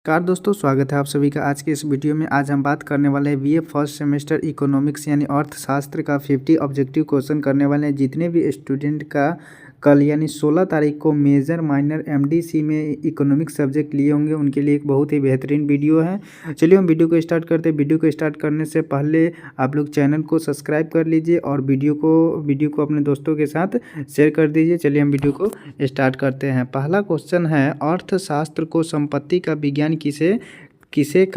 नमस्कार दोस्तों, स्वागत है आप सभी का आज के इस वीडियो में। आज हम बात करने वाले हैं बीए फर्स्ट सेमेस्टर इकोनॉमिक्स यानी अर्थशास्त्र का 50 ऑब्जेक्टिव क्वेश्चन करने वाले हैं। जितने भी स्टूडेंट का कल यानी 16 तारीख को मेजर माइनर एमडीसी में इकोनॉमिक्स सब्जेक्ट लिए होंगे उनके लिए एक बहुत ही बेहतरीन वीडियो है। चलिए हम वीडियो को स्टार्ट करते हैं। वीडियो को स्टार्ट करने से पहले आप लोग चैनल को सब्सक्राइब कर लीजिए और वीडियो को अपने दोस्तों के साथ शेयर कर दीजिए। चलिए हम वीडियो को स्टार्ट करते हैं। पहला क्वेश्चन है, अर्थशास्त्र को संपत्ति का विज्ञान किसने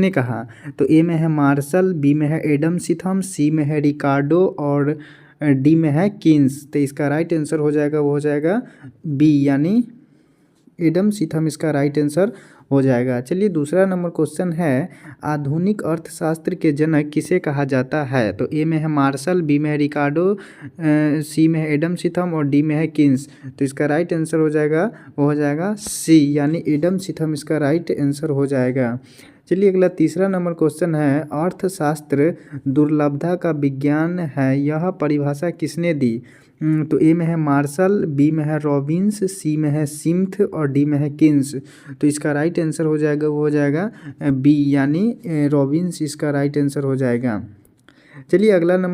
कहा? तो ए में है मार्शल, बी में है एडम स्मिथ, सी में है रिकार्डो और डी में है कीन्स। तो इसका राइट आंसर हो जाएगा बी यानी एडम स्मिथ इसका राइट आंसर हो जाएगा। चलिए दूसरा नंबर क्वेश्चन है, आधुनिक अर्थशास्त्र के जनक किसे कहा जाता है? तो ए में है मार्शल, बी में है रिकार्डो, सी में है एडम स्मिथ और डी में है कीन्स। तो इसका राइट आंसर हो जाएगा सी यानी एडम स्मिथ इसका राइट आंसर हो जाएगा। चलिए अगला तीसरा नंबर क्वेश्चन है, अर्थशास्त्र दुर्लभता का विज्ञान है, यह परिभाषा किसने दी? तो ए में है मार्शल, बी में है रॉबिन्स, सी में है स्मिथ और डी में है कीन्स। तो इसका राइट आंसर हो जाएगा बी यानी रॉबिन्स इसका राइट आंसर हो जाएगा। चलिए अगला 4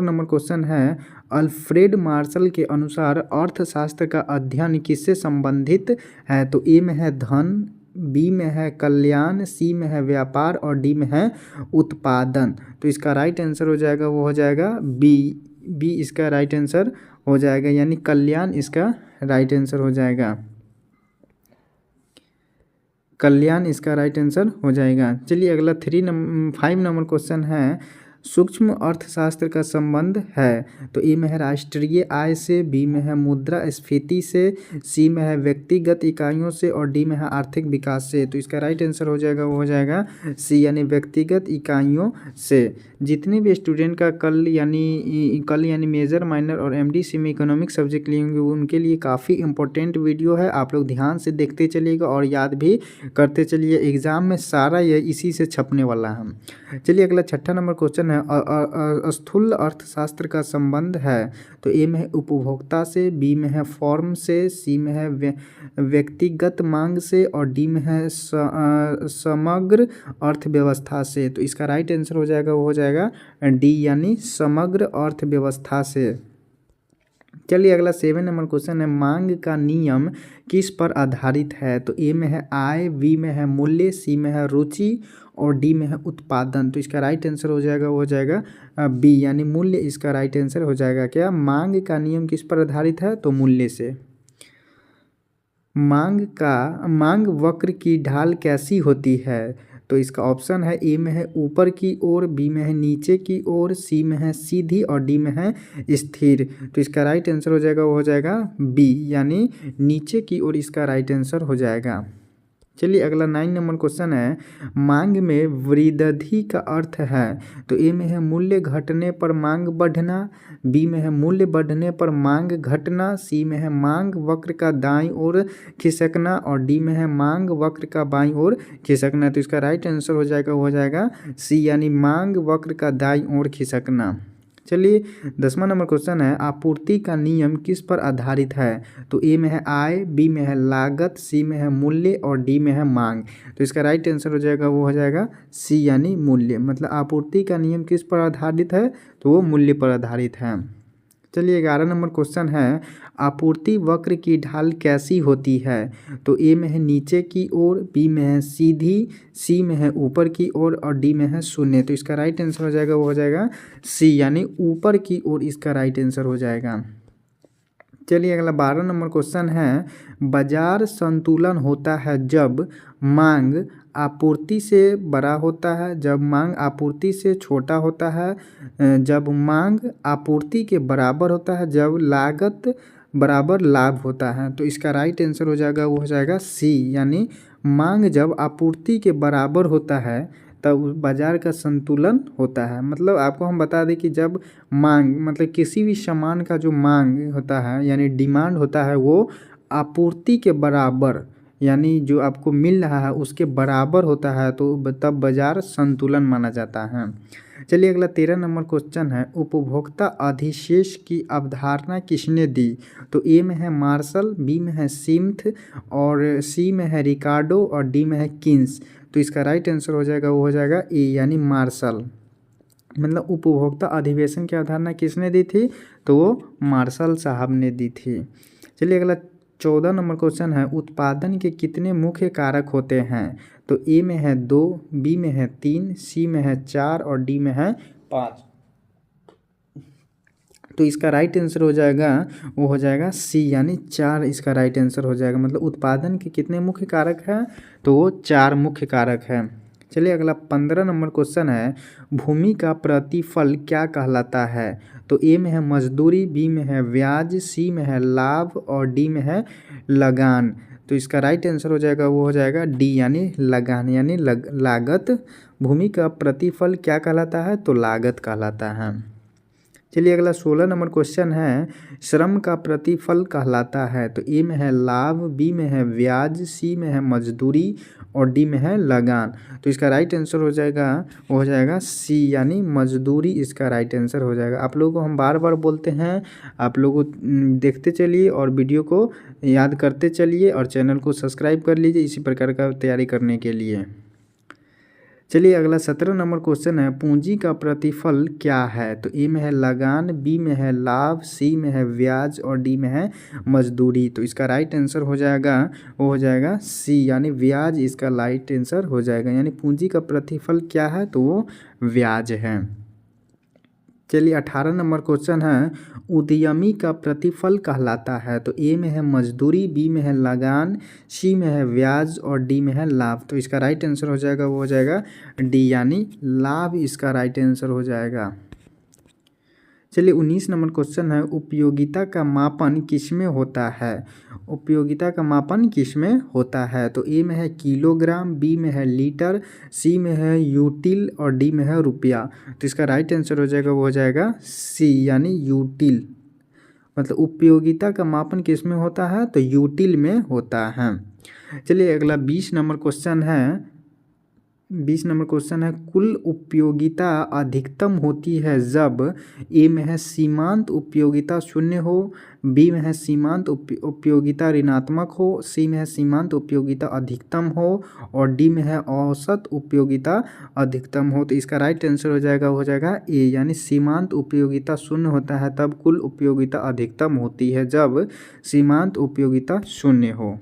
नंबर क्वेश्चन है, अल्फ्रेड मार्शल के अनुसार अर्थशास्त्र का अध्ययन किससे संबंधित है? तो ए में है धन, बी में है कल्याण, सी में है व्यापार और डी में है उत्पादन। तो इसका राइट आंसर हो जाएगा बी इसका राइट आंसर हो जाएगा यानी कल्याण इसका राइट आंसर हो जाएगा। चलिए अगला 5 नंबर क्वेश्चन है, सूक्ष्म अर्थशास्त्र का संबंध है। तो ए में है राष्ट्रीय आय से, बी में है मुद्रास्फीति से, सी में है व्यक्तिगत इकाइयों से और डी में है आर्थिक विकास से। तो इसका राइट आंसर हो जाएगा सी यानी व्यक्तिगत इकाइयों से। जितने भी स्टूडेंट का कल यानी मेजर माइनर और एमडीसी में इकोनॉमिक सब्जेक्ट लिए होंगे उनके लिए काफ़ी इंपॉर्टेंट वीडियो है। आप लोग ध्यान से देखते चलिएगा और याद भी करते चलिए। एग्ज़ाम में सारा ये इसी से छपने वाला है। चलिए अगला 6 नंबर क्वेश्चन है, स्थूल अर्थशास्त्र का संबंध है। तो ए में है उपभोक्ता से, बी में है फॉर्म से, सी में है व्यक्तिगत मांग से और डी में है समग्र अर्थव्यवस्था से। तो इसका राइट आंसर हो जाएगा डी यानी समग्र अर्थव्यवस्था से। चलिए अगला 7 नंबर क्वेश्चन है, मांग का नियम किस पर आधारित है? तो ए में है आय, बी में है मूल्य, सी में है रुचि और डी में है उत्पादन। तो इसका राइट आंसर हो जाएगा बी यानी मूल्य इसका राइट आंसर हो जाएगा। क्या मांग का नियम किस पर आधारित है? तो मूल्य से। मांग वक्र की ढाल कैसी होती है? तो इसका ऑप्शन है, ए में है ऊपर की ओर, बी में है नीचे की ओर, सी में है सीधी और डी में है स्थिर। तो इसका राइट आंसर हो जाएगा बी यानी नीचे की ओर इसका राइट आंसर हो जाएगा। चलिए अगला 9 नंबर क्वेश्चन है, मांग में वृद्धि का अर्थ है। तो ए में है मूल्य घटने पर मांग बढ़ना, बी में है मूल्य बढ़ने पर मांग घटना, सी में है मांग वक्र का दाईं ओर खिसकना और डी में है मांग वक्र का बाईं ओर खिसकना। तो इसका राइट आंसर हो जाएगा सी यानी मांग वक्र का दाईं ओर खिसकना। चलिए 10वां नंबर क्वेश्चन है, आपूर्ति का नियम किस पर आधारित है? तो ए में है आय, बी में है लागत, सी में है मूल्य और डी में है मांग। तो इसका राइट आंसर हो जाएगा सी यानी मूल्य। मतलब आपूर्ति का नियम किस पर आधारित है? तो वो मूल्य पर आधारित है। चलिए 11 नंबर क्वेश्चन है, आपूर्ति वक्र की ढाल कैसी होती है? तो ए में है नीचे की ओर, बी में है सीधी, सी में है ऊपर की ओर और डी में है शून्य। तो इसका राइट आंसर हो जाएगा सी यानी ऊपर की ओर इसका राइट आंसर हो जाएगा। चलिए अगला 12 नंबर क्वेश्चन है, बाजार संतुलन होता है जब मांग आपूर्ति से बड़ा होता है, जब मांग आपूर्ति से छोटा होता है, जब मांग आपूर्ति के बराबर होता है, जब लागत बराबर लाभ होता है। तो इसका राइट आंसर हो जाएगा सी यानी मांग जब आपूर्ति के बराबर होता है तब बाजार का संतुलन होता है। मतलब आपको हम बता दें कि जब मांग मतलब किसी भी सामान का जो मांग होता है यानी डिमांड होता है वो आपूर्ति के बराबर यानी जो आपको मिल रहा है उसके बराबर होता है तो तब बाजार संतुलन माना जाता है। चलिए अगला 13 नंबर क्वेश्चन है, उपभोक्ता अधिशेष की अवधारणा किसने दी? तो ए में है मार्शल, बी में है सिम्थ और सी में है रिकार्डो और डी में है किन्स। तो इसका राइट आंसर हो जाएगा, वो हो जाएगा ए यानी मार्शल। मतलब उपभोक्ता अधिवेशन की अवधारणा किसने दी थी? तो वो मार्शल साहब ने दी थी। चलिए अगला 14 नंबर क्वेश्चन है, उत्पादन के कितने मुख्य कारक होते हैं? तो ए में है 2, बी में है 3, सी में है 4 और डी में है 5। तो इसका राइट आंसर हो जाएगा, वो हो जाएगा सी यानी 4 इसका राइट आंसर हो जाएगा। मतलब उत्पादन के कितने मुख्य कारक हैं? तो वो 4 मुख्य कारक हैं। चलिए अगला 15 नंबर क्वेश्चन है, भूमि का प्रतिफल क्या कहलाता है? तो ए में है मजदूरी, बी में है ब्याज, सी में है लाभ और डी में है लगान। तो इसका राइट आंसर हो जाएगा, वो हो जाएगा डी यानी लगान यानी लागत। भूमि का प्रतिफल क्या कहलाता है? तो लागत कहलाता है। चलिए अगला 16 नंबर क्वेश्चन है, श्रम का प्रतिफल कहलाता है? तो ए में है लाभ, बी में है ब्याज, सी में है मजदूरी और डी में है लगान। तो इसका राइट आंसर हो जाएगा, वो हो जाएगा सी यानी मजदूरी इसका राइट आंसर हो जाएगा। आप लोगों को हम बार बार बोलते हैं, आप लोगों देखते चलिए और वीडियो को याद करते चलिए और चैनल को सब्सक्राइब कर लीजिए इसी प्रकार का तैयारी करने के लिए। चलिए अगला 17 नंबर क्वेश्चन है, पूंजी का प्रतिफल क्या है? तो ए में है लगान, बी में है लाभ, सी में है ब्याज और डी में है मजदूरी। तो इसका राइट आंसर हो जाएगा, वो हो जाएगा सी यानी ब्याज इसका राइट आंसर हो जाएगा। यानी पूंजी का प्रतिफल क्या है? तो वो ब्याज है। चलिए 18 नंबर क्वेश्चन है, उद्यमी का प्रतिफल कहलाता है? तो ए में है मजदूरी, बी में है लगान, सी में है ब्याज और डी में है लाभ। तो इसका राइट आंसर हो जाएगा, वो हो जाएगा डी यानी लाभ इसका राइट आंसर हो जाएगा। चलिए 19 नंबर क्वेश्चन है, उपयोगिता का मापन किसमें होता है? उपयोगिता का मापन किसमें होता है? तो ए में है किलोग्राम, बी में है लीटर, सी में है यूटिल और डी में है रुपया। तो इसका राइट आंसर हो जाएगा, वो हो जाएगा सी यानी यूटिल। मतलब उपयोगिता का मापन किसमें होता है? तो यूटिल में होता है। चलिए अगला 20 नंबर क्वेश्चन है, 20 नंबर क्वेश्चन है, कुल उपयोगिता अधिकतम होती है जब ए में है सीमांत उपयोगिता शून्य हो, बी में है सीमांत उपयोगिता ऋणात्मक हो, सी में है सीमांत उपयोगिता अधिकतम हो और डी में है औसत उपयोगिता अधिकतम हो। तो इसका राइट आंसर हो जाएगा, हो जाएगा ए यानी सीमांत उपयोगिता शून्य होता है तब कुल उपयोगिता अधिकतम होती है जब सीमांत उपयोगिता शून्य हो।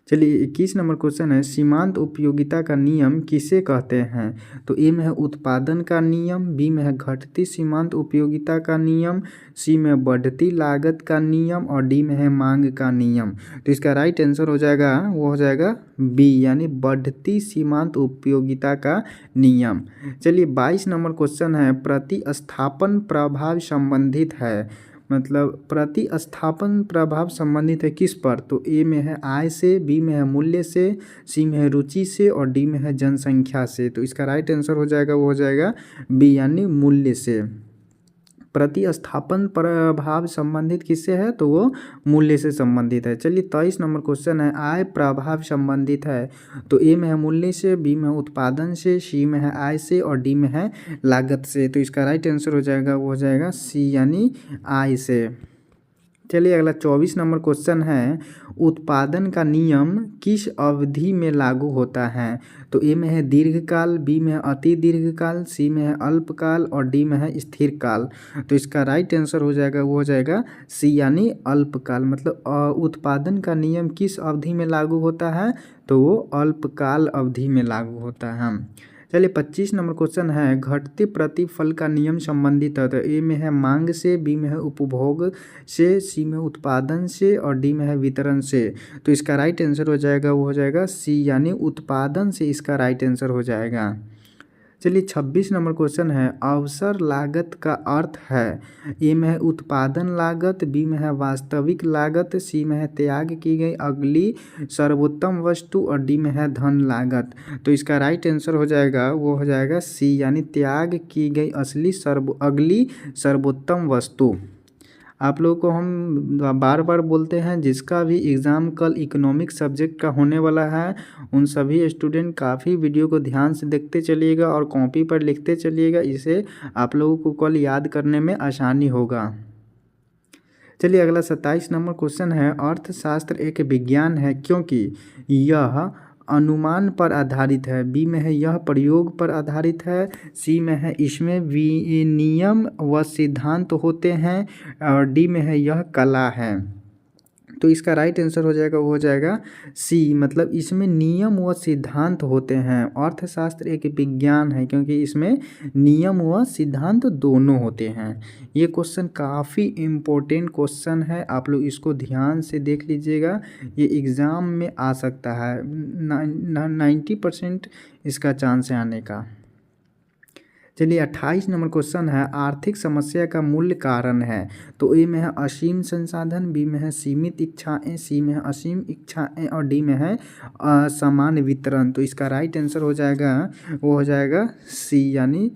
चलिए 21 नंबर क्वेश्चन है, सीमांत उपयोगिता का नियम किसे कहते हैं? तो ए में है उत्पादन का नियम, बी में है घटती सीमांत उपयोगिता का नियम, सी में बढ़ती लागत का नियम और डी में है मांग का नियम। तो इसका राइट आंसर हो जाएगा, वो हो जाएगा बी यानी बढ़ती सीमांत उपयोगिता का नियम। चलिए 22 नंबर क्वेश्चन है, प्रतिस्थापन प्रभाव संबंधित है? मतलब प्रतिस्थापन प्रभाव संबंधित है किस पर? तो ए में है आय से, बी में है मूल्य से, सी में है रुचि से और डी में है जनसंख्या से। तो इसका राइट आंसर हो जाएगा, वो हो जाएगा बी यानी मूल्य से। प्रतिस्थापन प्रभाव संबंधित किससे है? तो वो मूल्य से संबंधित है। चलिए 23 नंबर क्वेश्चन है, आय प्रभाव संबंधित है? तो ए में है मूल्य से, बी में है उत्पादन से, सी में है आय से और डी में है लागत से। तो इसका राइट आंसर हो जाएगा, वो हो जाएगा सी यानी आय से। चलिए अगला 24 नंबर क्वेश्चन है, उत्पादन का नियम किस अवधि में लागू होता है? तो ए में है दीर्घकाल, बी में है अति दीर्घकाल, सी में है अल्पकाल और डी में है स्थिर काल। तो इसका राइट आंसर हो जाएगा, वो हो जाएगा सी यानी अल्पकाल। मतलब उत्पादन का नियम किस अवधि में लागू होता है? तो वो अल्पकाल अवधि में लागू होता है। चलिए 25 नंबर क्वेश्चन है, घटते प्रतिफल का नियम संबंधित है? तो ए में है मांग से, बी में है उपभोग से, सी में उत्पादन से और डी में है वितरण से। तो इसका राइट आंसर हो जाएगा, वो हो जाएगा सी यानी उत्पादन से इसका राइट आंसर हो जाएगा। चलिए 26 नंबर क्वेश्चन है, अवसर लागत का अर्थ है? ए में है उत्पादन लागत, बी में है वास्तविक लागत, सी में है त्याग की गई अगली सर्वोत्तम वस्तु और डी में है धन लागत। तो इसका राइट आंसर हो जाएगा, वो हो जाएगा सी यानी त्याग की गई अगली सर्वोत्तम वस्तु। आप लोगों को हम बार बार बोलते हैं, जिसका भी एग्ज़ाम कल इकोनॉमिक सब्जेक्ट का होने वाला है उन सभी स्टूडेंट काफ़ी वीडियो को ध्यान से देखते चलिएगा और कॉपी पर लिखते चलिएगा, इससे आप लोगों को कल याद करने में आसानी होगा। चलिए अगला 27 नंबर क्वेश्चन है, अर्थशास्त्र एक विज्ञान है क्योंकि यह अनुमान पर आधारित है। बी में है यह प्रयोग पर आधारित है। सी में है इसमें नियम व सिद्धांत होते हैं। और डी में है यह कला है। तो इसका राइट आंसर हो जाएगा, वो हो जाएगा सी, मतलब इसमें नियम व सिद्धांत होते हैं। अर्थशास्त्र एक विज्ञान है क्योंकि इसमें नियम व सिद्धांत दोनों होते हैं। ये क्वेश्चन काफ़ी इम्पोर्टेंट क्वेश्चन है, आप लोग इसको ध्यान से देख लीजिएगा, ये एग्ज़ाम में आ सकता है। 90% इसका चांस है आने का। चलिए 28 नंबर क्वेश्चन है, आर्थिक समस्या का मूल कारण है। तो ए में है असीम संसाधन, बी में है सीमित इच्छाएं, सी में है असीम इच्छाएं और डी में है समान वितरण। तो इसका राइट आंसर हो जाएगा, वो हो जाएगा सी, यानी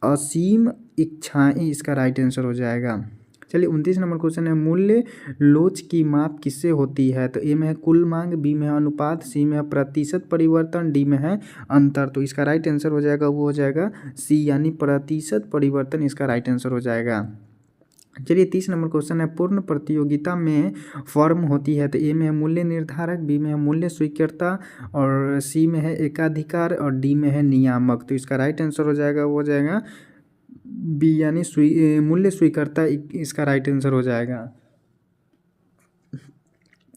असीम इच्छाएं इसका राइट आंसर हो जाएगा। चलिए 29 नंबर क्वेश्चन है, मूल्य लोच की माप किससे होती है। तो ए में है कुल मांग, बी में है अनुपात, सी में है प्रतिशत परिवर्तन, डी में है अंतर। तो इसका राइट आंसर हो जाएगा, वो हो जाएगा सी, यानी प्रतिशत परिवर्तन इसका राइट आंसर हो जाएगा। चलिए 30 नंबर क्वेश्चन है, पूर्ण प्रतियोगिता में फर्म होती है। तो ए में है मूल्य निर्धारक, बी में है मूल्य स्वीकर्ता और सी में है एकाधिकार और डी में है नियामक। तो इसका राइट आंसर हो जाएगा, वो हो जाएगा बी, यानी मूल्य स्वीकर्ता इसका राइट आंसर हो जाएगा।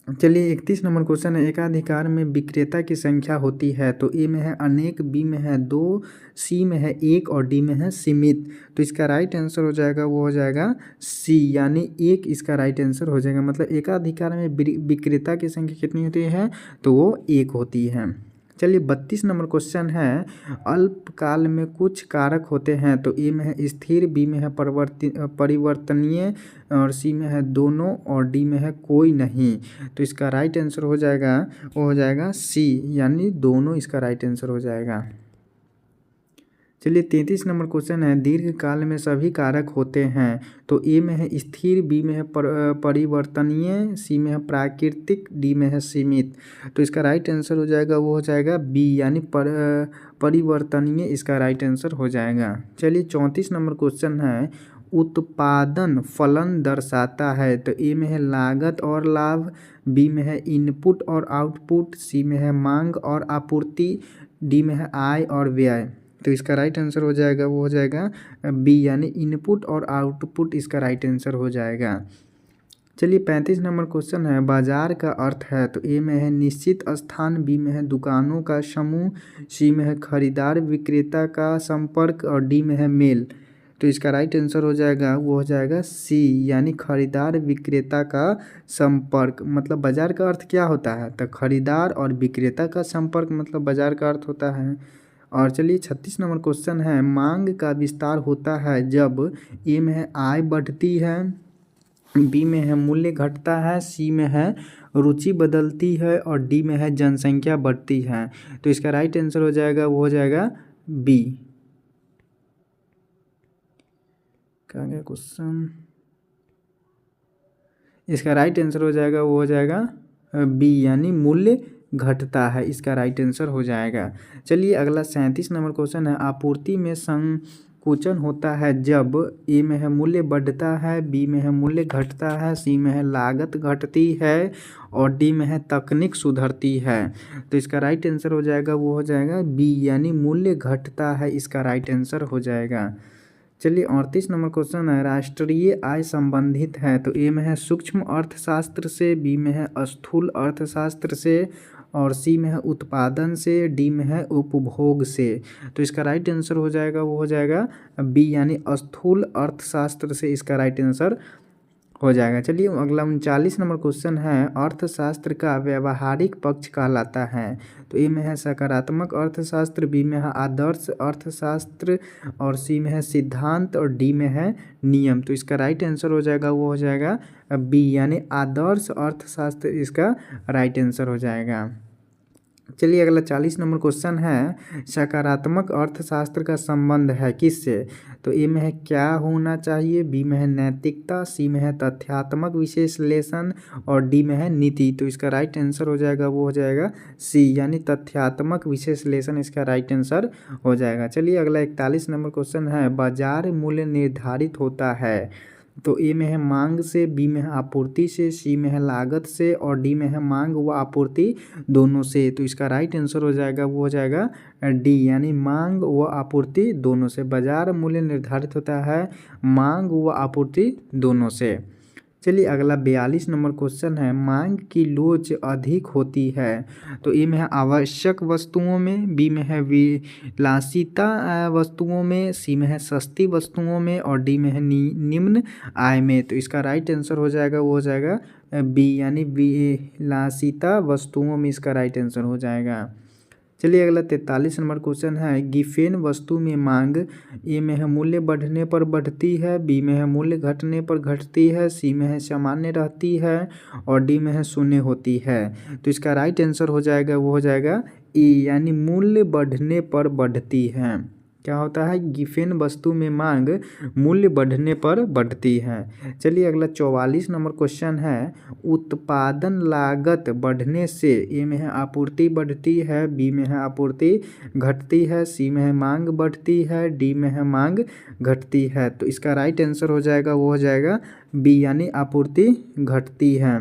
चलिए 31 नंबर क्वेश्चन है, एकाधिकार में विक्रेता की संख्या होती है। तो ए में है अनेक, बी में है 2, सी में है 1 और डी में है सीमित। तो इसका राइट आंसर हो जाएगा, वो हो जाएगा सी, यानी 1 इसका राइट आंसर हो जाएगा। मतलब एकाधिकार में विक्रेता की संख्या कितनी होती है, तो वो 1 होती है। चलिए 32 नंबर क्वेश्चन है, अल्पकाल में कुछ कारक होते हैं। तो ए में है स्थिर, बी में है परिवर्तनीय और सी में है दोनों और डी में है कोई नहीं। तो इसका राइट आंसर हो जाएगा, वो हो जाएगा सी, यानी दोनों इसका राइट आंसर हो जाएगा। चलिए 33 नंबर क्वेश्चन है, दीर्घकाल में सभी कारक होते हैं। तो ए में है स्थिर, बी में है परिवर्तनीय, सी में है प्राकृतिक, डी में है सीमित। तो इसका राइट आंसर हो जाएगा, वो हो जाएगा बी, यानी परिवर्तनीय इसका राइट आंसर हो जाएगा। चलिए 34 नंबर क्वेश्चन है, उत्पादन फलन दर्शाता है। तो ए में है लागत और लाभ, बी में है इनपुट और आउटपुट, सी में है मांग और आपूर्ति, डी में है आय और व्यय। तो इसका राइट आंसर हो जाएगा, वो हो जाएगा बी, यानी इनपुट और आउटपुट इसका राइट आंसर हो जाएगा। चलिए 35 नंबर क्वेश्चन है, बाजार का अर्थ है। तो ए में है निश्चित स्थान, बी में है दुकानों का समूह, सी में है खरीदार विक्रेता का संपर्क और डी में है मेल। तो इसका राइट आंसर हो जाएगा, वो हो जाएगा सी, यानी खरीदार विक्रेता का संपर्क। मतलब बाजार का अर्थ क्या होता है, तो खरीदार और विक्रेता का संपर्क मतलब बाजार का अर्थ होता है। और चलिए 36 नंबर क्वेश्चन है, मांग का विस्तार होता है जब ए में है आय बढ़ती है, बी में है मूल्य घटता है, सी में है रुचि बदलती है और डी में है जनसंख्या बढ़ती है। तो इसका राइट आंसर हो जाएगा, वो हो जाएगा बी। क्या गया क्वेश्चन, इसका राइट आंसर हो जाएगा, वो हो जाएगा बी, यानी मूल्य घटता है इसका राइट आंसर हो जाएगा। चलिए अगला 37 नंबर क्वेश्चन है, आपूर्ति में संकुचन होता है जब ए में है मूल्य बढ़ता है, बी में है मूल्य घटता है, सी में है लागत घटती है और डी में है तकनीक सुधरती है। तो इसका राइट आंसर हो जाएगा, वो हो जाएगा बी, यानी मूल्य घटता है इसका राइट आंसर हो जाएगा। चलिए 38 नंबर क्वेश्चन है, राष्ट्रीय आय संबंधित है। तो ए में है सूक्ष्म अर्थशास्त्र से, बी में है स्थूल अर्थशास्त्र से और सी में है उत्पादन से, डी में है उपभोग से। तो इसका राइट आंसर हो जाएगा, वो हो जाएगा बी, यानी स्थूल अर्थशास्त्र से इसका राइट आंसर हो जाएगा। चलिए अगला 39 नंबर क्वेश्चन है, अर्थशास्त्र का व्यवहारिक पक्ष कहलाता है। तो ए में है सकारात्मक अर्थशास्त्र, बी में है आदर्श अर्थशास्त्र और सी में है सिद्धांत और डी में है नियम। तो इसका राइट आंसर हो जाएगा, वो हो जाएगा बी, यानी आदर्श अर्थशास्त्र इसका राइट आंसर हो जाएगा। चलिए अगला 40 नंबर क्वेश्चन है, सकारात्मक अर्थशास्त्र का संबंध है किससे? तो ए में है क्या होना चाहिए, बी में है नैतिकता, सी में है तथ्यात्मक विश्लेषण और डी में है नीति। तो इसका राइट आंसर हो जाएगा वो हो जाएगा सी यानी तथ्यात्मक विश्लेषण इसका राइट आंसर हो जाएगा। चलिए अगला 41 नंबर क्वेश्चन है, बाजार मूल्य निर्धारित होता है। तो ए में है मांग से, बी में है आपूर्ति से, सी में है लागत से और डी में है मांग व आपूर्ति दोनों से। तो इसका राइट आंसर हो जाएगा वो हो जाएगा डी यानी मांग व आपूर्ति दोनों से। बाजार मूल्य निर्धारित होता है मांग व आपूर्ति दोनों से। चलिए अगला 42 नंबर क्वेश्चन है, मांग की लोच अधिक होती है। तो ए में है आवश्यक वस्तुओं में, बी में है विलासिता वस्तुओं में, सी में है सस्ती वस्तुओं में और डी में है निम्न आय में। तो इसका राइट आंसर हो जाएगा वो हो जाएगा बी यानी विलासिता वस्तुओं में इसका राइट आंसर हो जाएगा। चलिए अगला 43 नंबर क्वेश्चन है, गिफेन वस्तु में मांग ए में है मूल्य बढ़ने पर बढ़ती है, बी में है मूल्य घटने पर घटती है, सी में है सामान्य रहती है और डी में है शून्य होती है। तो इसका राइट आंसर हो जाएगा वो हो जाएगा ई यानी मूल्य बढ़ने पर बढ़ती है। क्या होता है, गिफेन वस्तु में मांग मूल्य बढ़ने पर बढ़ती है। चलिए अगला 44 नंबर क्वेश्चन है, उत्पादन लागत बढ़ने से ए में है आपूर्ति बढ़ती है, बी में है आपूर्ति घटती है, सी में है मांग बढ़ती है, डी में है मांग घटती है। तो इसका राइट आंसर हो जाएगा वो हो जाएगा बी यानी आपूर्ति घटती है।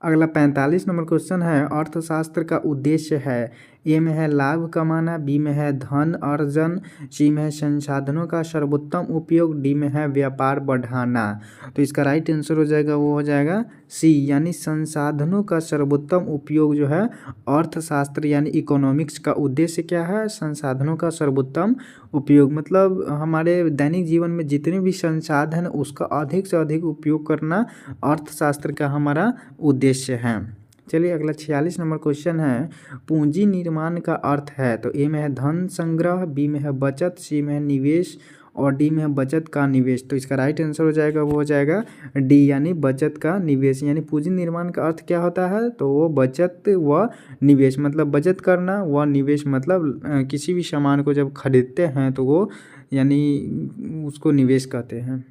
अगला 45 नंबर क्वेश्चन है, अर्थशास्त्र का उद्देश्य है। ए में है लाभ कमाना, बी में है धन अर्जन, सी में है संसाधनों का सर्वोत्तम उपयोग, डी में है व्यापार बढ़ाना। तो इसका राइट आंसर हो जाएगा वो हो जाएगा सी यानी संसाधनों का सर्वोत्तम उपयोग जो है अर्थशास्त्र यानी इकोनॉमिक्स का उद्देश्य क्या है, संसाधनों का सर्वोत्तम उपयोग मतलब हमारे दैनिक जीवन में जितने भी संसाधन उसका अधिक से अधिक उपयोग करना अर्थशास्त्र का हमारा उद्देश्य है। चलिए अगला 46 नंबर क्वेश्चन है, पूंजी निर्माण का अर्थ है। तो ए में है धन संग्रह, बी में है बचत, सी में है निवेश और डी में है बचत का निवेश। तो इसका राइट आंसर हो जाएगा वो हो जाएगा डी यानी बचत का निवेश। यानी पूंजी निर्माण का अर्थ क्या होता है, तो वो बचत व निवेश मतलब बचत करना व निवेश मतलब किसी भी सामान को जब खरीदते हैं तो वो यानी उसको निवेश कहते हैं।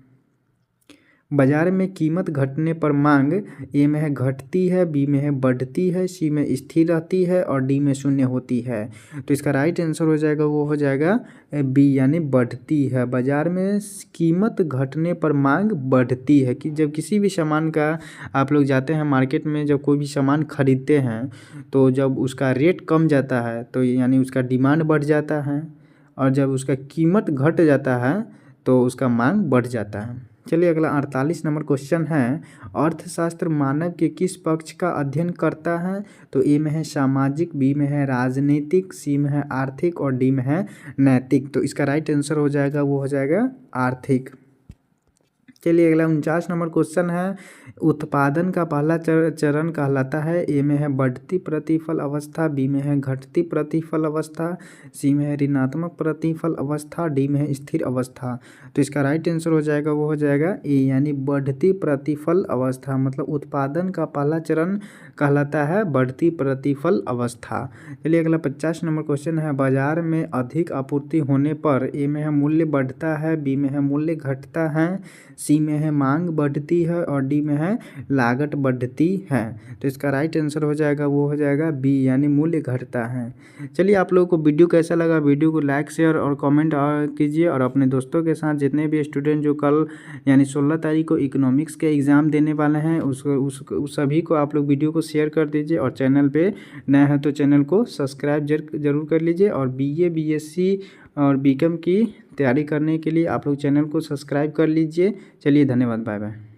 बाजार में कीमत घटने पर मांग ए में है घटती है, बी में है बढ़ती है, सी में स्थिर रहती है और डी में शून्य होती है। तो इसका राइट आंसर हो जाएगा वो हो जाएगा बी यानी बढ़ती है। बाजार में कीमत घटने पर मांग बढ़ती है कि जब किसी भी सामान का आप लोग जाते हैं मार्केट में, जब कोई भी सामान खरीदते हैं तो जब उसका रेट कम जाता है तो यानी उसका डिमांड बढ़ जाता है और जब उसका कीमत घट जाता है तो उसका मांग बढ़ जाता है। चलिए अगला 48 नंबर क्वेश्चन है, अर्थशास्त्र मानव के किस पक्ष का अध्ययन करता है। तो ए में है सामाजिक, बी में है राजनीतिक, सी में है आर्थिक और डी में है नैतिक। तो इसका राइट आंसर हो जाएगा वो हो जाएगा आर्थिक। चलिए अगला 49 नंबर क्वेश्चन है, उत्पादन का पहला चरण कहलाता है। ए में है बढ़ती प्रतिफल अवस्था, बी में है घटती प्रतिफल अवस्था, सी में है ऋणात्मक प्रतिफल अवस्था, डी में है स्थिर अवस्था। तो इसका राइट आंसर हो जाएगा वो हो जाएगा ए यानी बढ़ती प्रतिफल अवस्था मतलब उत्पादन का पहला चरण कहलाता है बढ़ती प्रतिफल अवस्था। चलिए अगला 50 नंबर क्वेश्चन है, बाजार में अधिक आपूर्ति होने पर ए में है मूल्य बढ़ता है, बी में है मूल्य घटता है, सी में है मांग बढ़ती है और डी में है लागत बढ़ती है। तो इसका राइट आंसर हो जाएगा वो हो जाएगा बी यानी मूल्य घटता है। चलिए आप लोगों को वीडियो कैसा लगा, वीडियो को लाइक शेयर और कमेंट कीजिए और अपने दोस्तों के साथ जितने भी स्टूडेंट जो कल यानी 16 तारीख को इकोनॉमिक्स के एग्ज़ाम देने वाले हैं उस सभी को आप लोग वीडियो को शेयर कर दीजिए और चैनल पे नए हैं तो चैनल को सब्सक्राइब जरूर कर लीजिए और BA BSc और BCom की तैयारी करने के लिए आप लोग चैनल को सब्सक्राइब कर लीजिए। चलिए धन्यवाद, बाय बाय।